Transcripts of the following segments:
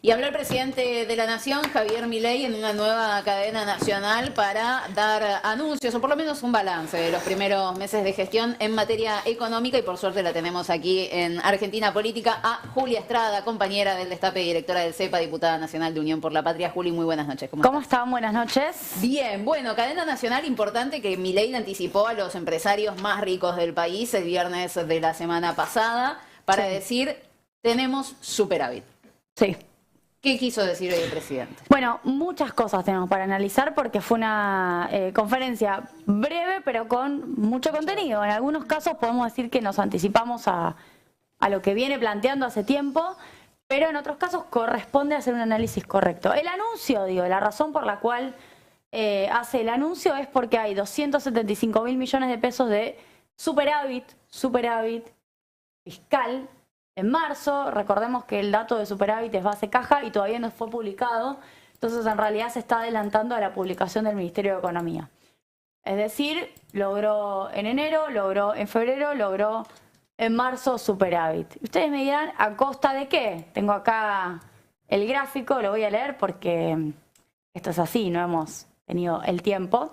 Y habló el presidente de la Nación, Javier Milei, en una nueva cadena nacional para dar anuncios, o por lo menos un balance de los primeros meses de gestión en materia económica. Y por suerte la tenemos aquí en Argentina Política a Julia Estrada, compañera del Destape, directora del CEPA, diputada nacional de Unión por la Patria. Juli, muy buenas noches. ¿Cómo están? Buenas noches. Bien, bueno, cadena nacional importante que Milei anticipó a los empresarios más ricos del país el viernes de la semana pasada para decir, tenemos superávit. Sí. ¿Qué quiso decir hoy el presidente? Bueno, muchas cosas tenemos para analizar porque fue una conferencia breve pero con mucho contenido. En algunos casos podemos decir que nos anticipamos a lo que viene planteando hace tiempo, pero en otros casos corresponde hacer un análisis correcto. El anuncio, la razón por la cual hace el anuncio es porque hay 275.000 millones de pesos de superávit fiscal. En marzo, recordemos que el dato de superávit es base caja y todavía no fue publicado, entonces en realidad se está adelantando a la publicación del Ministerio de Economía. Es decir, logró en enero, logró en febrero, logró en marzo superávit. Ustedes me dirán, ¿a costa de qué? Tengo acá el gráfico, lo voy a leer porque esto es así, no hemos tenido el tiempo.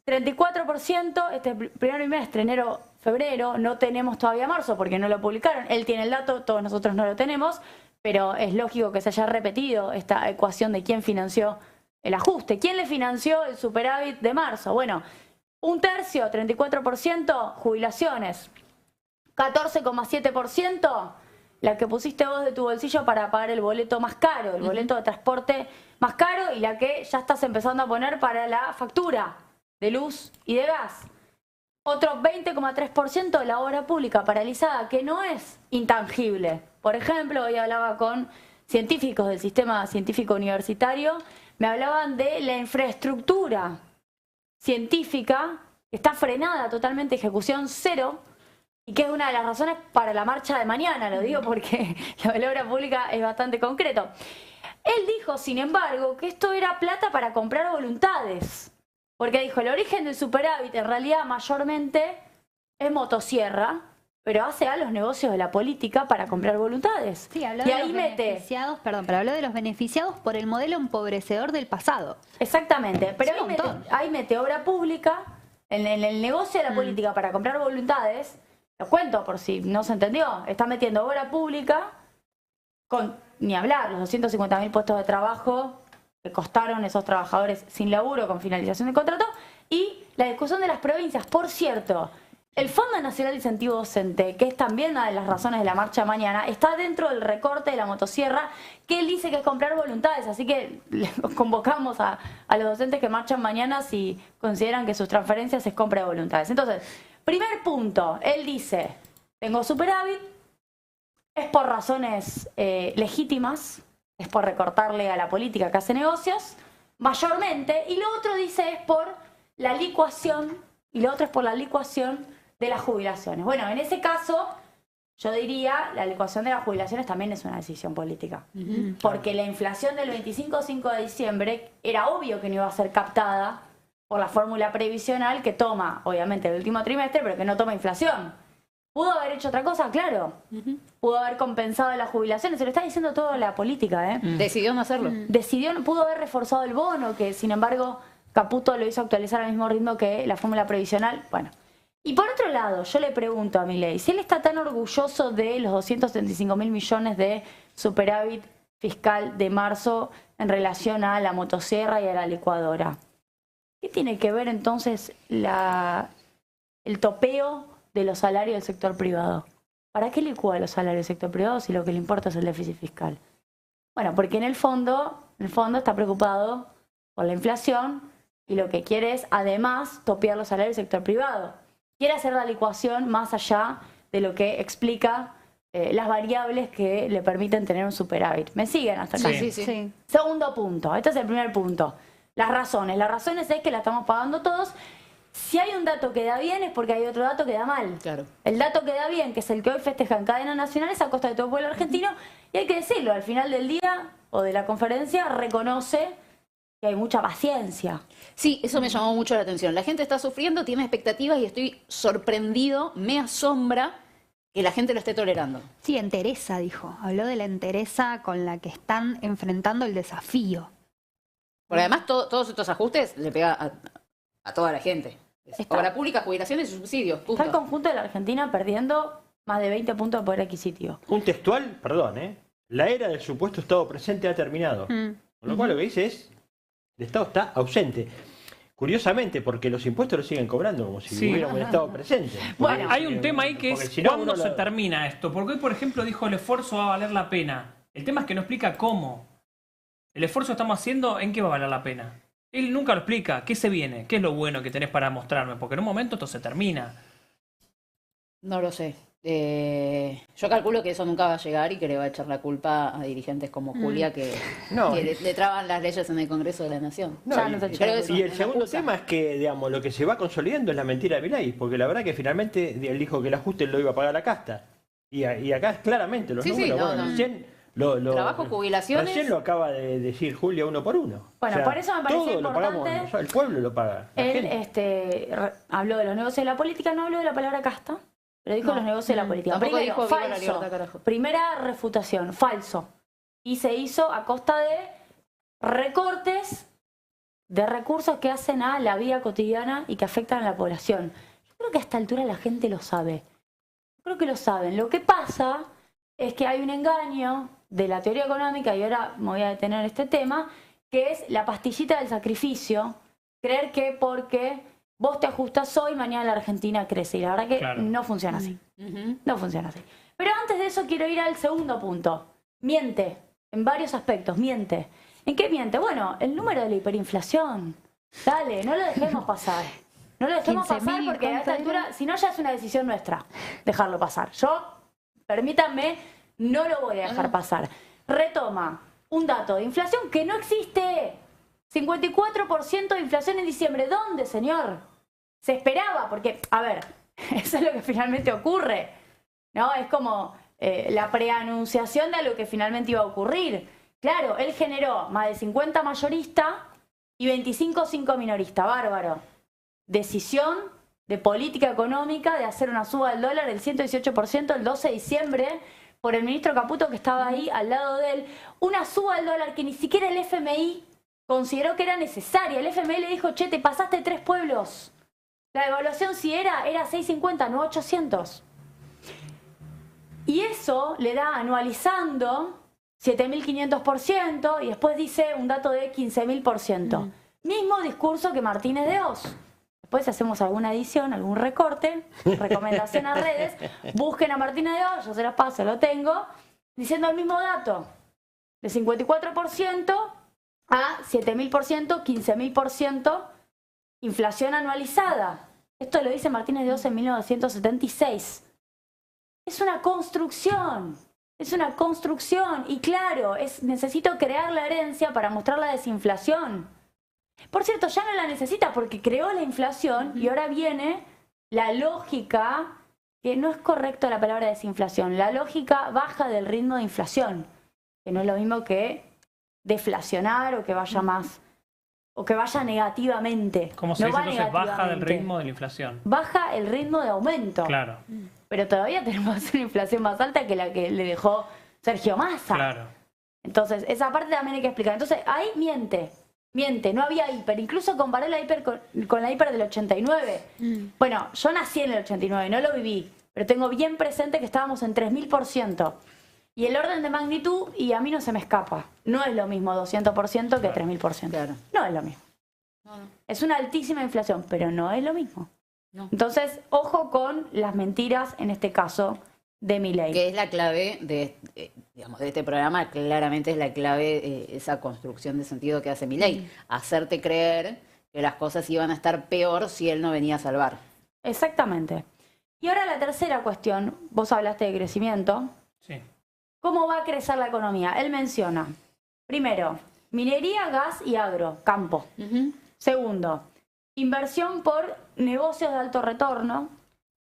34% este primer trimestre, enero-febrero, no tenemos todavía marzo porque no lo publicaron. Él tiene el dato, todos nosotros no lo tenemos, pero es lógico que se haya repetido esta ecuación de quién financió el ajuste. ¿Quién le financió el superávit de marzo? Bueno, un tercio, 34%, jubilaciones. 14,7%, la que pusiste vos de tu bolsillo para pagar el boleto más caro, el boleto de transporte más caro y la que ya estás empezando a poner para la factura de luz y de gas. Otro 20,3% de la obra pública paralizada, que no es intangible. Por ejemplo, hoy hablaba con científicos del sistema científico universitario, me hablaban de la infraestructura científica, que está frenada totalmente, ejecución cero, y que es una de las razones para la marcha de mañana, lo digo porque la obra pública es bastante concreto. Él dijo, sin embargo, que esto era plata para comprar voluntades. Porque dijo, el origen del superávit en realidad mayormente es motosierra, pero hace a los negocios de la política para comprar voluntades. Sí, habló y de ahí los mete, beneficiados, perdón, pero habló de los beneficiados por el modelo empobrecedor del pasado. exactamente, pero Es un montón. ahí mete obra pública, en el negocio de la política para comprar voluntades, lo cuento por si no se entendió, está metiendo obra pública con, ni hablar, los 250.000 puestos de trabajo que costaron esos trabajadores sin laburo con finalización del contrato, y la discusión de las provincias. Por cierto, el Fondo Nacional de Incentivo Docente, que es también una de las razones de la marcha de mañana, está dentro del recorte de la motosierra, que él dice que es comprar voluntades, así que los convocamos a los docentes que marchan mañana si consideran que sus transferencias es compra de voluntades. Entonces, primer punto, él dice, tengo superávit, es por razones legítimas, es por recortarle a la política que hace negocios, mayormente, y lo otro dice es por la licuación, y lo otro es por la licuación de las jubilaciones. Bueno, en ese caso, yo diría, la licuación de las jubilaciones también es una decisión política, porque la inflación del 25 de diciembre era obvio que no iba a ser captada por la fórmula previsional que toma, obviamente, el último trimestre, pero que no toma inflación. ¿Pudo haber hecho otra cosa? Claro. Pudo haber compensado las jubilaciones. Se lo está diciendo toda la política, ¿eh? Decidió no hacerlo. Pudo haber reforzado el bono, que sin embargo Caputo lo hizo actualizar al mismo ritmo que la fórmula previsional. Bueno. Y por otro lado, yo le pregunto a Milei, si él está tan orgulloso de los 275.000 millones de superávit fiscal de marzo en relación a la motosierra y a la licuadora, ¿qué tiene que ver entonces el topeo de los salarios del sector privado? ¿Para qué licúa los salarios del sector privado si lo que le importa es el déficit fiscal? Bueno, porque en el fondo está preocupado por la inflación y lo que quiere es además topear los salarios del sector privado. Quiere hacer la licuación más allá de lo que explica las variables que le permiten tener un superávit. ¿Me siguen hasta acá? Sí. Segundo punto, este es el primer punto. Las razones. Las razones es que la estamos pagando todos. Si hay un dato que da bien es porque hay otro dato que da mal. Claro. El dato que da bien, que es el que hoy festeja en cadena nacional, es a costa de todo el pueblo argentino. Y hay que decirlo, al final del día o de la conferencia reconoce que hay mucha paciencia. Sí, eso me llamó mucho la atención. La gente está sufriendo, tiene expectativas y estoy sorprendido, me asombra que la gente lo esté tolerando. Sí, entereza, dijo. Habló de la entereza con la que están enfrentando el desafío. Porque además todos estos ajustes le pega a toda la gente. Obra pública, jubilaciones y subsidios. Punto. Está el conjunto de la Argentina perdiendo más de 20 puntos de poder adquisitivo. Un textual, perdón, la era del supuesto Estado presente ha terminado. Con lo cual lo que dice es, el Estado está ausente. Curiosamente, porque los impuestos los siguen cobrando como si hubiera un Estado presente. Bueno, hay un tema ahí que es si no, cuándo se termina esto. Porque hoy, por ejemplo, dijo el esfuerzo va a valer la pena. El tema es que no explica cómo. El esfuerzo que estamos haciendo, ¿en qué va a valer la pena? Él nunca lo explica. ¿Qué se viene? ¿Qué es lo bueno que tenés para mostrarme? Porque en un momento esto se termina. No lo sé. Yo calculo que eso nunca va a llegar y que le va a echar la culpa a dirigentes como Julia que le traban las leyes en el Congreso de la Nación. Y el segundo tema es que, digamos, lo que se va consolidando es la mentira de Milei, porque la verdad que finalmente él dijo que el ajuste lo iba a pagar la casta. Y acá es claramente los números. Recién trabajo, jubilaciones. Recién lo acaba de decir Julia uno por uno. Bueno, por eso me parece todo importante. Lo pagamos, el pueblo lo paga. Él habló de los negocios de la política, no habló de la palabra casta. Pero dijo los negocios de la política. Tampoco Primero, dijo viva la falso. libertad, carajo. Primera refutación, falso. Y se hizo a costa de recortes de recursos que hacen a la vida cotidiana y que afectan a la población. Yo creo que a esta altura la gente lo sabe. Creo que lo saben. Lo que pasa es que hay un engaño de la teoría económica, y ahora me voy a detener en este tema, que es la pastillita del sacrificio. Creer que porque vos te ajustas hoy, mañana la Argentina crece. Y la verdad que no funciona así. No funciona así. Pero antes de eso quiero ir al segundo punto. Miente. En varios aspectos, miente. ¿En qué miente? Bueno, el número de la hiperinflación. Dale, no lo dejemos pasar. No lo dejemos pasar porque a esta altura, si no, ya es una decisión nuestra dejarlo pasar. Yo, permítanme, no lo voy a dejar pasar. Retoma un dato de inflación que no existe. 54% de inflación en diciembre. ¿Dónde, señor? Se esperaba, porque, a ver, eso es lo que finalmente ocurre, ¿no? Es como la preanunciación de lo que finalmente iba a ocurrir. Claro, él generó más de 50 mayoristas y 25 minoristas. Bárbaro. Decisión de política económica de hacer una suba del dólar del 118% el 12 de diciembre por el ministro Caputo, que estaba ahí al lado de él. Una suba del dólar que ni siquiera el FMI consideró que era necesaria. El FMI le dijo, che, te pasaste 3 pueblos. La devaluación si era 6.50, no 800. Y eso le da anualizando 7.500% y después dice un dato de 15.000%. Mismo discurso que Martínez de Oz. Después hacemos alguna edición, algún recorte, recomendación a redes, busquen a Martínez de Oz, yo se las paso, lo tengo, diciendo el mismo dato, de 54% a 7.000%, 15.000% inflación anualizada. Esto lo dice Martínez de Oz en 1976. Es una construcción. Es una construcción. Y claro, necesito crear la herencia para mostrar la desinflación. Por cierto, ya no la necesita porque creó la inflación y ahora viene la lógica, que no es correcto la palabra desinflación, la lógica baja del ritmo de inflación, que no es lo mismo que deflacionar o que vaya más, o que vaya negativamente. ¿Cómo se no dice va entonces? Baja del negativamente. ritmo de la inflación. Baja el ritmo de aumento. Claro. Pero todavía tenemos una inflación más alta que la que le dejó Sergio Massa. Claro. Entonces, esa parte también hay que explicar. Entonces, ahí miente, no había hiper. Incluso comparó la hiper con la hiper del 89. Bueno, yo nací en el 89, no lo viví, pero tengo bien presente que estábamos en 3.000%. Y el orden de magnitud, y a mí no se me escapa, no es lo mismo 200% que 3.000%. Claro. No es lo mismo. Es una altísima inflación, pero no es lo mismo. No. Entonces, ojo con las mentiras, en este caso, de Milei. Que es la clave de este programa, claramente es la clave esa construcción de sentido que hace Milei. Hacerte creer que las cosas iban a estar peor si él no venía a salvar. Exactamente. Y ahora la tercera cuestión, vos hablaste de crecimiento. Sí. ¿Cómo va a crecer la economía? Él menciona, primero, minería, gas y agro, campo. Segundo, inversión por negocios de alto retorno.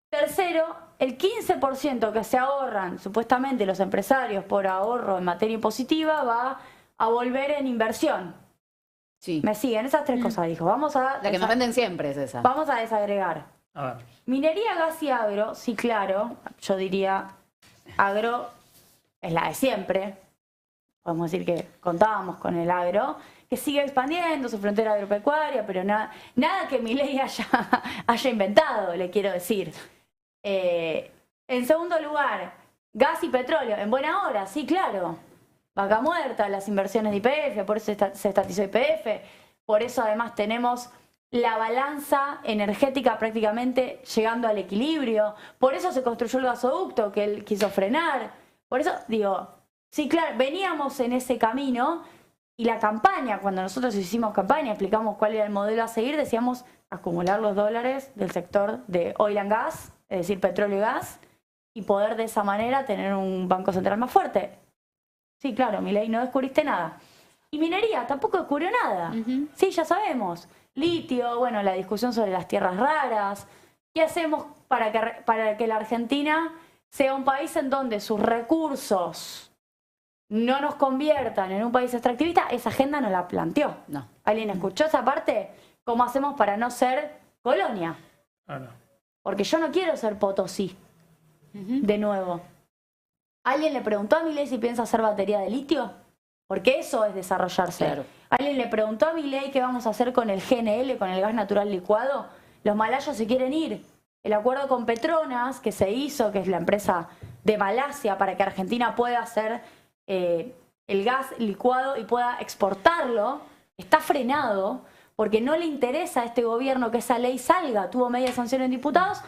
Tercero, el 15% que se ahorran supuestamente los empresarios por ahorro en materia impositiva va a volver en inversión. Sí. Me siguen esas tres cosas, dijo. Vamos a La que nos venden siempre es esa. Vamos a desagregar. A ver. Minería, gas y agro, sí, claro. Yo diría, agro es la de siempre. Podemos decir que contábamos con el agro, que sigue expandiendo su frontera agropecuaria, pero nada que Milei haya inventado, le quiero decir. En segundo lugar, gas y petróleo, en buena hora, sí, claro. Vaca muerta, las inversiones de YPF, por eso se estatizó YPF, por eso además tenemos la balanza energética prácticamente llegando al equilibrio, por eso se construyó el gasoducto que él quiso frenar, por eso digo, sí, claro, veníamos en ese camino y la campaña, cuando nosotros hicimos campaña, explicamos cuál era el modelo a seguir, decíamos acumular los dólares del sector de oil and gas, es decir, petróleo y gas, y poder de esa manera tener un banco central más fuerte. Sí, claro, Milei, no descubriste nada. Y minería, tampoco descubrió nada. Sí, ya sabemos. Litio, bueno, la discusión sobre las tierras raras. ¿Qué hacemos para que la Argentina sea un país en donde sus recursos no nos conviertan en un país extractivista? Esa agenda no la planteó. No. ¿Alguien escuchó esa parte? ¿Cómo hacemos para no ser colonia? Ah, no. Porque yo no quiero ser Potosí, de nuevo. ¿Alguien le preguntó a Milei si piensa hacer batería de litio? Porque eso es desarrollarse. Claro. ¿Alguien le preguntó a Milei qué vamos a hacer con el GNL, con el gas natural licuado? Los malayos se quieren ir. El acuerdo con Petronas, que se hizo, que es la empresa de Malasia, para que Argentina pueda hacer el gas licuado y pueda exportarlo, está frenado porque no le interesa a este gobierno que esa ley salga. Tuvo media sanción en diputados.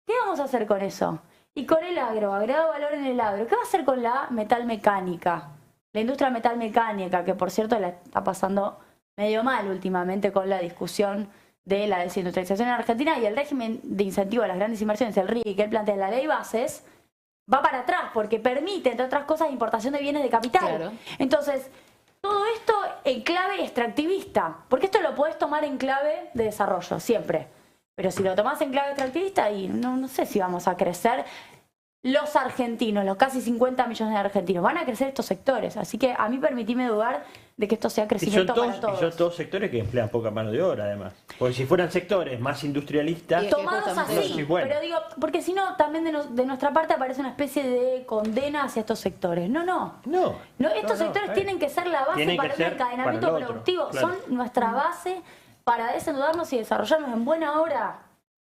¿Qué vamos a hacer con eso? Y con el agro, agregado valor en el agro. ¿Qué va a hacer con la metalmecánica? La industria metalmecánica, que por cierto la está pasando medio mal últimamente con la discusión de la desindustrialización en Argentina y el régimen de incentivo a las grandes inversiones, el RIGI, que él plantea en la ley bases, va para atrás porque permite, entre otras cosas, importación de bienes de capital. Claro. Entonces, todo esto en clave extractivista, porque esto lo podés tomar en clave de desarrollo, siempre. Pero si lo tomás en clave extractivista, y no sé si vamos a crecer. Los argentinos, los casi 50 millones de argentinos, van a crecer estos sectores. Así que a mí permitime dudar de que esto sea crecimiento para todos. Y son todos sectores que emplean poca mano de obra, además. Porque si fueran sectores más industrialistas... Tomados así, sí, bueno. Pero digo, porque si no, también de nuestra parte aparece una especie de condena hacia estos sectores. No, estos sectores tienen que ser la base para el encadenamiento productivo. Claro. Son nuestra base para desnudarnos y desarrollarnos en buena hora.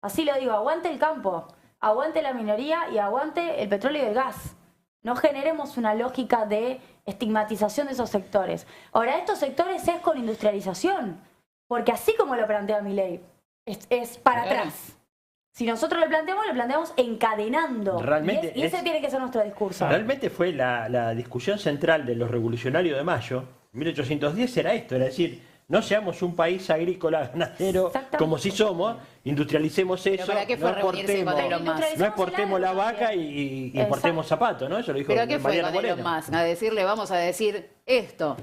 Así lo digo, aguante el campo. Aguante la minería y aguante el petróleo y el gas. No generemos una lógica de estigmatización de esos sectores. Ahora, estos sectores es con industrialización, porque así como lo plantea Milei, es para atrás. Si nosotros lo planteamos encadenando. Realmente y ese tiene que ser nuestro discurso. Realmente fue la discusión central de los revolucionarios de mayo, 1810, era esto, era decir... No seamos un país agrícola, ganadero, como si somos, industrialicemos eso, no exportemos la vaca y importemos zapatos, ¿no? Eso lo dijo Mariano Moreno. A decirle, vamos a decir esto.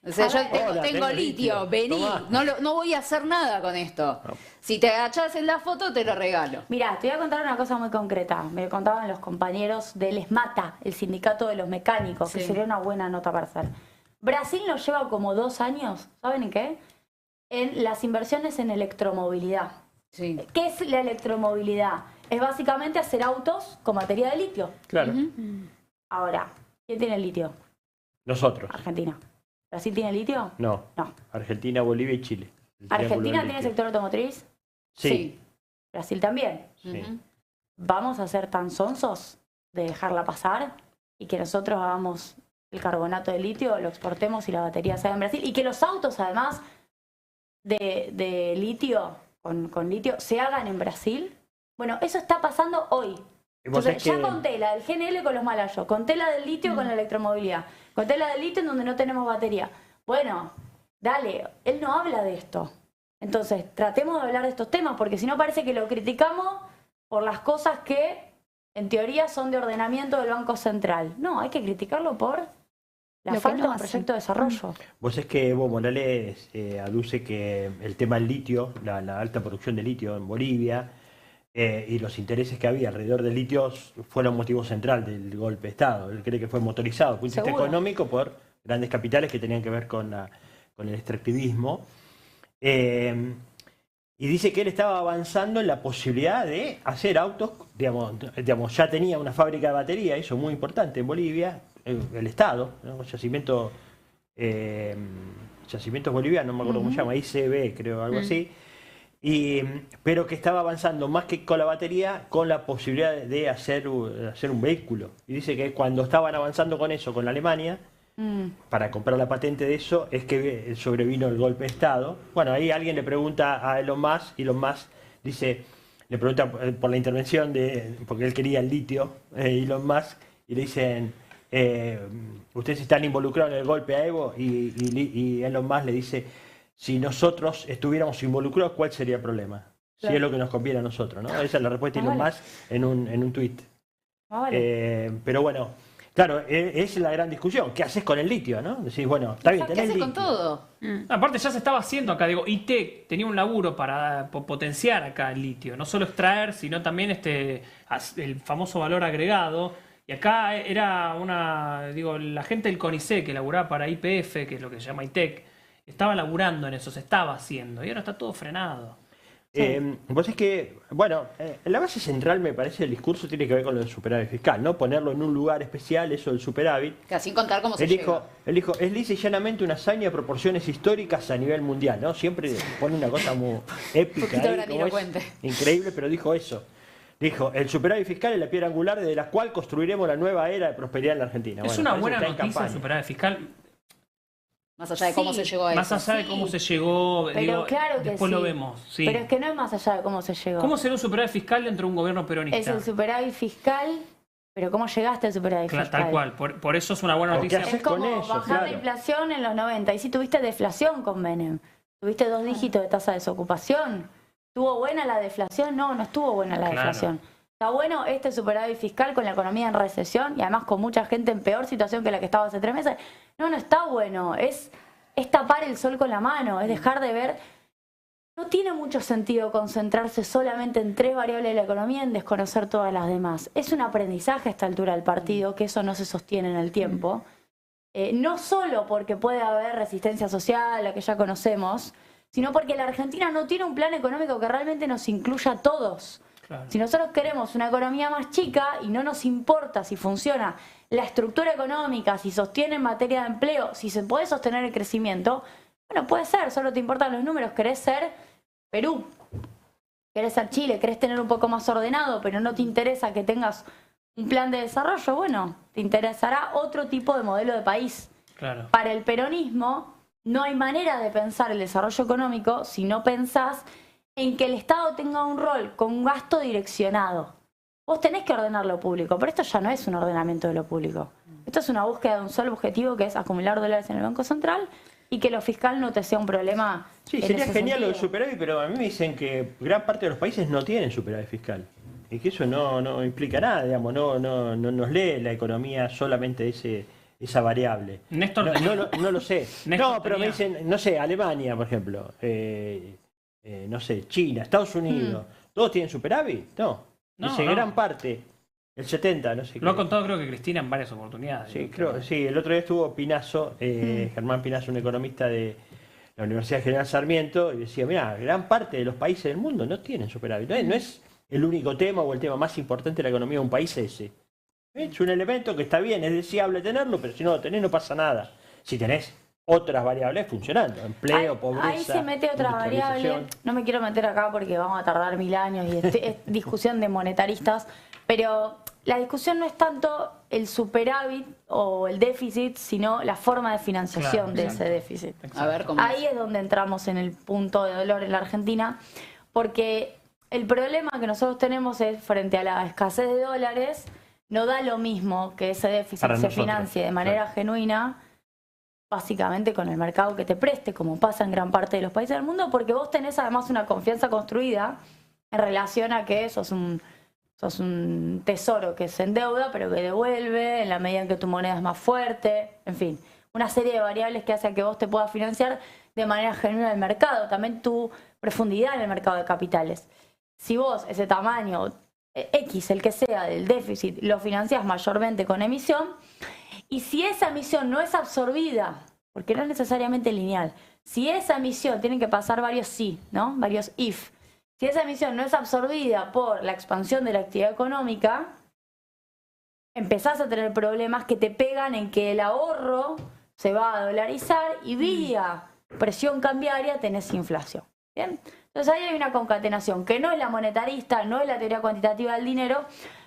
O sea, yo tengo litio, vení, no voy a hacer nada con esto. No. Si te agachás en la foto, te lo regalo. Mirá, te voy a contar una cosa muy concreta. Me contaban los compañeros del ESMATA, el sindicato de los mecánicos, que sería una buena nota para hacer. Brasil nos lleva como 2 años, ¿saben en qué? En las inversiones en electromovilidad. Sí. ¿Qué es la electromovilidad? Es básicamente hacer autos con batería de litio. Claro. Ahora, ¿quién tiene el litio? Nosotros. Argentina. ¿Brasil tiene litio? No. Argentina, Bolivia y Chile. ¿Argentina tiene sector automotriz? Sí. ¿Brasil también? Sí. ¿Vamos a ser tan sonsos de dejarla pasar y que nosotros hagamos el carbonato de litio, lo exportemos y la batería se haga en Brasil? Y que los autos, además de litio, con litio, se hagan en Brasil. Bueno, eso está pasando hoy. Entonces, ya conté la del GNL con los malayos, conté la del litio con la electromovilidad, conté la del litio en donde no tenemos batería. Bueno, dale, él no habla de esto. Entonces, tratemos de hablar de estos temas, porque si no parece que lo criticamos por las cosas que, en teoría, son de ordenamiento del Banco Central. No, hay que criticarlo por la falta de un proyecto de desarrollo. Vos es que Evo Morales aduce que el tema del litio, la alta producción de litio en Bolivia y los intereses que había alrededor del litio fueron un motivo central del golpe de Estado. Él cree que fue motorizado desde el punto de vista económico por grandes capitales que tenían que ver con el extractivismo. Y dice que él estaba avanzando en la posibilidad de hacer autos, digamos, ya tenía una fábrica de batería, eso es muy importante en Bolivia, el Estado, ¿no? Yacimientos bolivianos, no me acuerdo cómo se llama, ICB, creo, algo así. Pero que estaba avanzando más que con la batería, con la posibilidad de hacer un vehículo. Y dice que cuando estaban avanzando con eso, con Alemania, para comprar la patente de eso, es que sobrevino el golpe de Estado. Bueno, ahí alguien le pregunta a Elon Musk, y Elon Musk le pregunta por la intervención, porque él quería el litio, Elon Musk, y le dicen, ustedes están involucrados en el golpe a Evo, y Elon Musk le dice, si nosotros estuviéramos involucrados, ¿cuál sería el problema? Claro. Si es lo que nos conviene a nosotros, ¿no? Esa es la respuesta de Elon Musk en un tuit. Pero bueno, claro, es la gran discusión. ¿Qué haces con el litio, no? Decís, bueno, está bien, tenés litio. ¿Qué haces con todo? Aparte ya se estaba haciendo acá, digo, ITEC tenía un laburo para potenciar acá el litio. No solo extraer, sino también el famoso valor agregado. Y acá era la gente del CONICET que laburaba para YPF, que es lo que se llama ITEC, estaba laburando en eso, se estaba haciendo, y ahora está todo frenado. Vos es que, bueno, la base central me parece del discurso tiene que ver con lo del superávit fiscal, ¿no? Ponerlo en un lugar especial, eso del superávit. Sin contar cómo se llega. Él dijo, es lisa y llanamente una hazaña de proporciones históricas a nivel mundial, ¿no? Siempre pone una cosa muy épica, increíble, pero dijo eso. Dijo, el superávit fiscal es la piedra angular desde la cual construiremos la nueva era de prosperidad en la Argentina. Es una buena noticia el superávit fiscal. Más allá de cómo se llegó a eso. Más allá de cómo se llegó, pero claro que después lo vemos. Sí. Pero es que no es más allá de cómo se llegó. ¿Cómo será un superávit fiscal dentro de un gobierno peronista? Es el superávit fiscal, pero ¿cómo llegaste al superávit fiscal? Tal cual, por eso es una buena noticia. Es como bajar la inflación en los 90. Y sí tuviste deflación con Menem. Tuviste 2 dígitos de tasa de desocupación. ¿Estuvo buena la deflación? No estuvo buena la deflación. Está bueno este superávit fiscal con la economía en recesión y además con mucha gente en peor situación que la que estaba hace 3 meses. No está bueno. Es tapar el sol con la mano, es dejar de ver. No tiene mucho sentido concentrarse solamente en 3 variables de la economía en desconocer todas las demás. Es un aprendizaje a esta altura del partido, que eso no se sostiene en el tiempo. No solo porque puede haber resistencia social, la que ya conocemos, sino porque la Argentina no tiene un plan económico que realmente nos incluya a todos. Claro. Si nosotros queremos una economía más chica y no nos importa si funciona la estructura económica, si sostiene en materia de empleo, si se puede sostener el crecimiento, bueno, puede ser, solo te importan los números, querés ser Perú, querés ser Chile, querés tener un poco más ordenado, pero no te interesa que tengas un plan de desarrollo, bueno, te interesará otro tipo de modelo de país. Claro. Para el peronismo no hay manera de pensar el desarrollo económico si no pensás en que el Estado tenga un rol con un gasto direccionado. Vos tenés que ordenar lo público, pero esto ya no es un ordenamiento de lo público. Esto es una búsqueda de un solo objetivo, que es acumular dólares en el Banco Central y que lo fiscal no te sea un problema. Sí, sería genial lo del superávit, pero a mí me dicen que gran parte de los países no tienen superávit fiscal. Y que eso no implica nada, digamos, no nos lee la economía solamente esa variable. Néstor, no lo sé. Néstor pero me dicen, no sé, Alemania, por ejemplo, no sé, China, Estados Unidos, ¿todos tienen superávit? No. Dice gran parte, el 70, no sé. Lo ha contado creo que Cristina en varias oportunidades. Sí, sí, el otro día estuvo Pinazo, Germán Pinazo, un economista de la Universidad General Sarmiento, y decía, mira, gran parte de los países del mundo no tienen superávit. No es el único tema o el tema más importante de la economía de un país ese. Es un elemento que está bien, es deseable tenerlo, pero si no lo tenés no pasa nada. Si tenés otras variables funcionando, empleo, pobreza. Ahí se mete otra variable, no me quiero meter acá porque vamos a tardar 1000 años y es discusión de monetaristas, pero la discusión no es tanto el superávit o el déficit, sino la forma de financiación de ese déficit. A ver, ¿cómo ahí es donde entramos en el punto de dolor en la Argentina, porque el problema que nosotros tenemos es, frente a la escasez de dólares, no da lo mismo que ese déficit se financie de manera genuina, básicamente con el mercado que te preste, como pasa en gran parte de los países del mundo, porque vos tenés además una confianza construida en relación a que sos un tesoro que se endeuda, pero que devuelve en la medida en que tu moneda es más fuerte, en fin, una serie de variables que hacen que vos te puedas financiar de manera genuina el mercado, también tu profundidad en el mercado de capitales. Si vos ese tamaño X, el que sea, del déficit, lo financiás mayormente con emisión, y si esa emisión no es absorbida, porque no es necesariamente lineal, Si esa emisión, tienen que pasar varios sí, ¿no? Varios if. Si esa emisión no es absorbida por la expansión de la actividad económica, empezás a tener problemas que te pegan en que el ahorro se va a dolarizar y vía presión cambiaria tenés inflación. ¿Bien? Entonces ahí hay una concatenación que no es la monetarista, no es la teoría cuantitativa del dinero,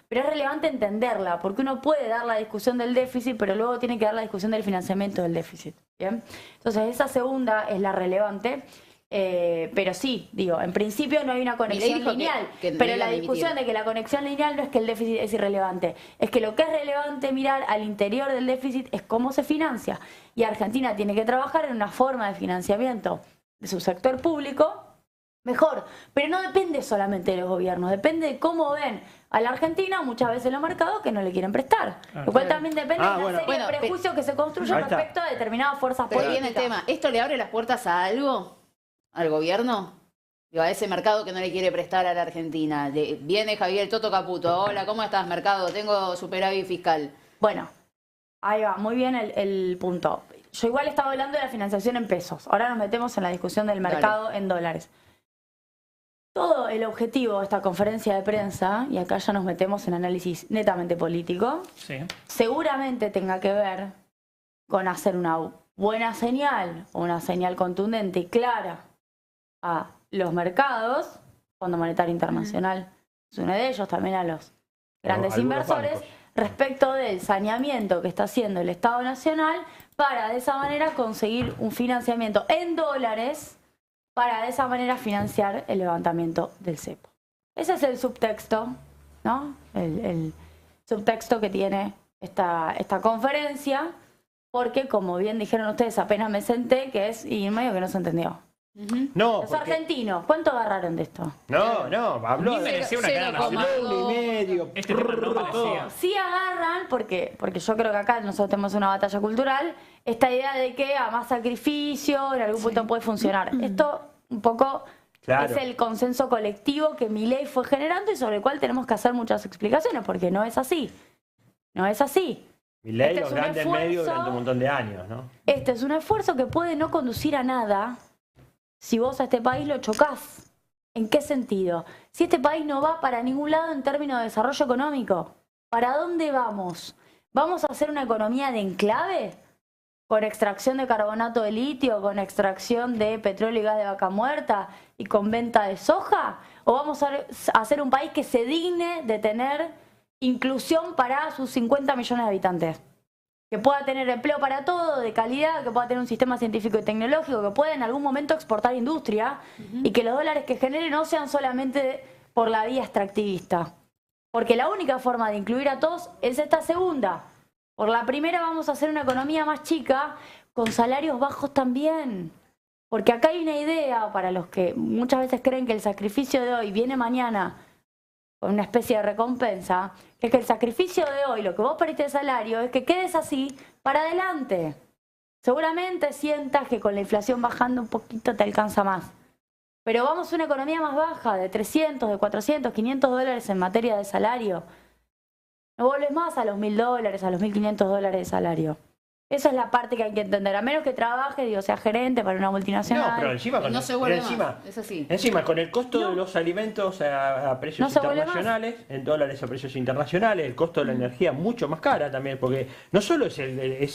pero es relevante entenderla, porque uno puede dar la discusión del déficit, pero luego tiene que dar la discusión del financiamiento del déficit. ¿Bien? Entonces esa segunda es la relevante. Pero sí, digo, en principio no hay una conexión lineal, pero la discusión de que la conexión lineal no es que el déficit es irrelevante, es que lo que es relevante mirar al interior del déficit es cómo se financia, y Argentina tiene que trabajar en una forma de financiamiento de su sector público mejor, pero no depende solamente de los gobiernos, depende de cómo ven a la Argentina muchas veces los mercados que no le quieren prestar, lo cual también depende de una serie de prejuicios que se construyen respecto a determinadas fuerzas políticas. Pero viene el tema, ¿esto le abre las puertas a algo? ¿Al gobierno? Digo, a ese mercado que no le quiere prestar a la Argentina. Viene Javier el Toto Caputo. Hola, ¿cómo estás, mercado? Tengo superávit fiscal. Bueno, ahí va, muy bien el punto. Yo igual estaba hablando de la financiación en pesos. Ahora nos metemos en la discusión del mercado en dólares. Todo el objetivo de esta conferencia de prensa, y acá ya nos metemos en análisis netamente político, seguramente tenga que ver con hacer una buena señal, o una señal contundente y clara a los mercados, Fondo Monetario Internacional es uno de ellos, también a los grandes inversores, respecto del saneamiento que está haciendo el Estado Nacional para de esa manera conseguir un financiamiento en dólares para de esa manera financiar el levantamiento del cepo. Ese es el subtexto, ¿no? El subtexto que tiene esta conferencia, porque como bien dijeron ustedes, apenas me senté, que es, y medio que no se entendió. No, los argentinos, ¿cuánto agarraron de esto? No, habló de una cadena nacional. Este tema no parecía. Sí agarran, porque yo creo que acá nosotros tenemos una batalla cultural, esta idea de que a más sacrificio en algún punto puede funcionar. Esto un poco es el consenso colectivo que Milei fue generando y sobre el cual tenemos que hacer muchas explicaciones, porque no es así. No es así. Milei los grandes medios durante un montón de años, ¿no? Este es un esfuerzo que puede no conducir a nada si vos a este país lo chocás. ¿En qué sentido? Si este país no va para ningún lado en términos de desarrollo económico, ¿para dónde vamos? ¿Vamos a hacer una economía de enclave? ¿Con extracción de carbonato de litio, con extracción de petróleo y gas de vaca muerta y con venta de soja? ¿O vamos a hacer un país que se digne de tener inclusión para sus 50 millones de habitantes? Que pueda tener empleo para todo, de calidad, que pueda tener un sistema científico y tecnológico, que pueda en algún momento exportar industria y que los dólares que genere no sean solamente por la vía extractivista. Porque la única forma de incluir a todos es esta segunda. Por la primera vamos a hacer una economía más chica, con salarios bajos también. Porque acá hay una idea para los que muchas veces creen que el sacrificio de hoy viene mañana con una especie de recompensa, que es que el sacrificio de hoy, lo que vos perdiste de salario, es que quedes así para adelante. Seguramente sientas que con la inflación bajando un poquito te alcanza más. Pero vamos a una economía más baja, de 300, de 400, 500 dólares en materia de salario. No vuelves más a los $1.000, a los $1.500 de salario. Esa es la parte que hay que entender. A menos que trabaje, digo, sea gerente para una multinacional. No, pero encima, no se vuelve más. Es así. Encima, con el costo de los alimentos a precios internacionales, en dólares a precios internacionales, el costo de la energía mucho más cara también, porque no solo es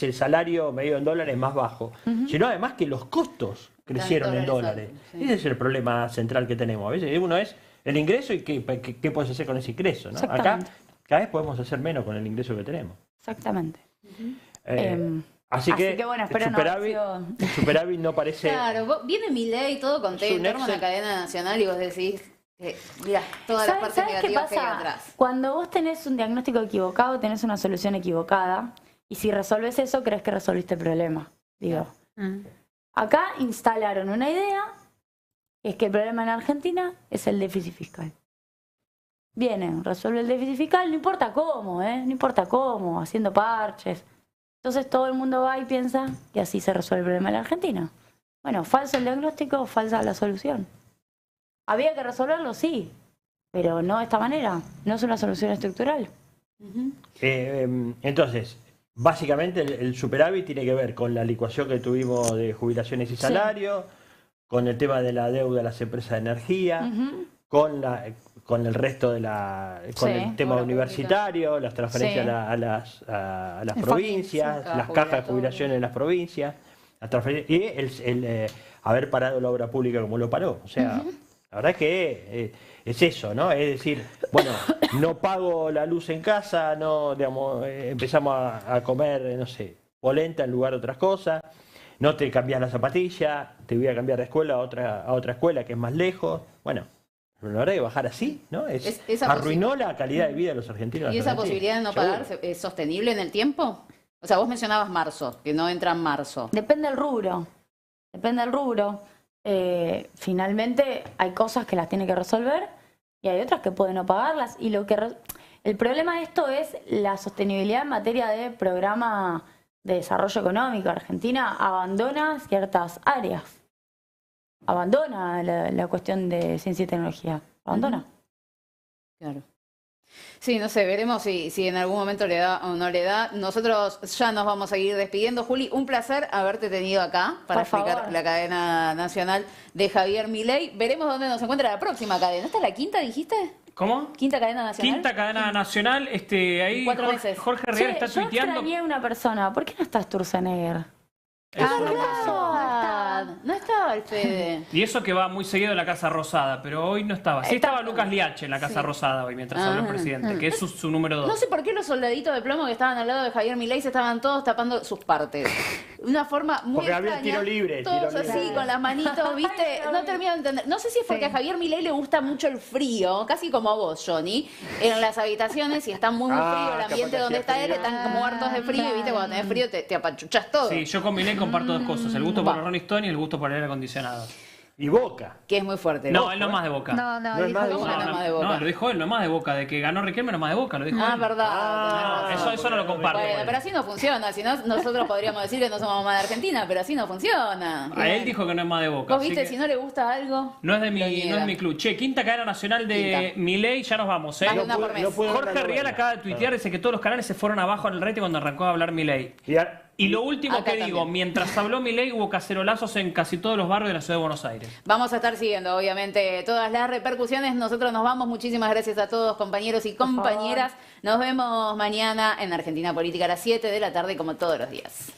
el salario medido en dólares más bajo, sino además que los costos crecieron en dólares. Sí. Ese es el problema central que tenemos. A veces uno es el ingreso y qué puedes hacer con ese ingreso, ¿no? Acá cada vez podemos hacer menos con el ingreso que tenemos. Exactamente. Así que bueno, espero el superávit no parece... Claro, viene Milei todo contento, arma una cadena nacional y vos decís, mira, todas las partes negativas que hay atrás. Cuando vos tenés un diagnóstico equivocado, tenés una solución equivocada, y si resolves eso, crees que resolviste el problema. Digo, acá instalaron una idea, es que el problema en Argentina es el déficit fiscal. Viene, resuelve el déficit fiscal, no importa cómo, no importa cómo, haciendo parches. Entonces todo el mundo va y piensa que así se resuelve el problema de la Argentina. Bueno, falso el diagnóstico, falsa la solución. ¿Había que resolverlo? Sí, pero no de esta manera. No es una solución estructural. Entonces, básicamente el superávit tiene que ver con la licuación que tuvimos de jubilaciones y salarios, con el tema de la deuda de las empresas de energía, con el resto de con el tema universitario, las transferencias a las provincias, las cajas de jubilaciones en las provincias, y el haber parado la obra pública como lo paró. O sea, la verdad es que es eso, ¿no? Es decir, bueno, no pago la luz en casa, no, digamos, empezamos a comer, no sé, polenta en lugar de otras cosas. No te cambias la zapatilla, te voy a cambiar de escuela a otra escuela que es más lejos. Bueno, la verdad es que bajar así, ¿no? Arruinó la calidad de vida de los argentinos. ¿Y esa posibilidad de no pagar es sostenible en el tiempo? O sea, vos mencionabas marzo, que no entra en marzo. Depende del rubro. Depende del rubro. Finalmente hay cosas que las tiene que resolver y hay otras que pueden no pagarlas. Y el problema de esto es la sostenibilidad en materia de programa de desarrollo económico. Argentina abandona ciertas áreas. Abandona la cuestión de ciencia y tecnología. Abandona. Claro. Sí, no sé, veremos si en algún momento le da o no le da. Nosotros ya nos vamos a ir despidiendo. Juli, un placer haberte tenido acá para explicar la cadena nacional de Javier Milei. Veremos dónde nos encuentra la próxima cadena. ¿Esta es la quinta, dijiste? ¿Cómo? ¿Quinta cadena nacional? Quinta cadena nacional. Ahí 4 meses. Jorge Rial está Yo tuiteando. extrañé a una persona. ¿Por qué no está Sturzenegger? No estaba el Fede. Y eso que va muy seguido en la Casa Rosada, pero hoy no estaba. Sí estaba Lucas Liache en la Casa Rosada hoy mientras habló el presidente, que es su número 2. No sé por qué los soldaditos de plomo que estaban al lado de Javier Milei se estaban todos tapando sus partes. Una forma muy porque extraña. había tiro libre. Todos así, con las manitos, ¿viste? No termino de entender. No sé si es porque a Javier Milei le gusta mucho el frío, casi como a vos, Johnny, en las habitaciones, y está muy frío el ambiente donde está él, están muertos de frío, y ¿viste? Cuando tenés frío te apachuchas todo. Sí, yo con Milei comparto dos cosas, el gusto por el Rolling Stone y el gusto por el aire acondicionado. Y Boca. Que es muy fuerte. No, él no es más de Boca. No, es dijo más de que Boca. ya No, más de Boca. No, lo dijo él, no es más de Boca. De que ganó Riquelme no es más de Boca, lo dijo él. Verdad. tenés razón. Eso no lo comparto. Bueno, pero así no funciona. Si no, nosotros podríamos decir que no somos más de Argentina, pero así no funciona. A él dijo que no es más de Boca. Vos así viste, que si no le gusta algo. no es de lo niega. mi club. Che, quinta cadena nacional de Milei, ya nos vamos, ¿eh? Más de una por mes. Jorge Rial acaba de tuitear, dice que todos los canales se fueron abajo en el rating cuando arrancó a hablar Milei. Y lo último Acá que digo, también. mientras habló Milei hubo cacerolazos en casi todos los barrios de la ciudad de Buenos Aires. Vamos a estar siguiendo, obviamente, todas las repercusiones. Nosotros nos vamos. Muchísimas gracias a todos, compañeros y compañeras. Nos vemos mañana en Argentina Política a las 7 de la tarde, como todos los días.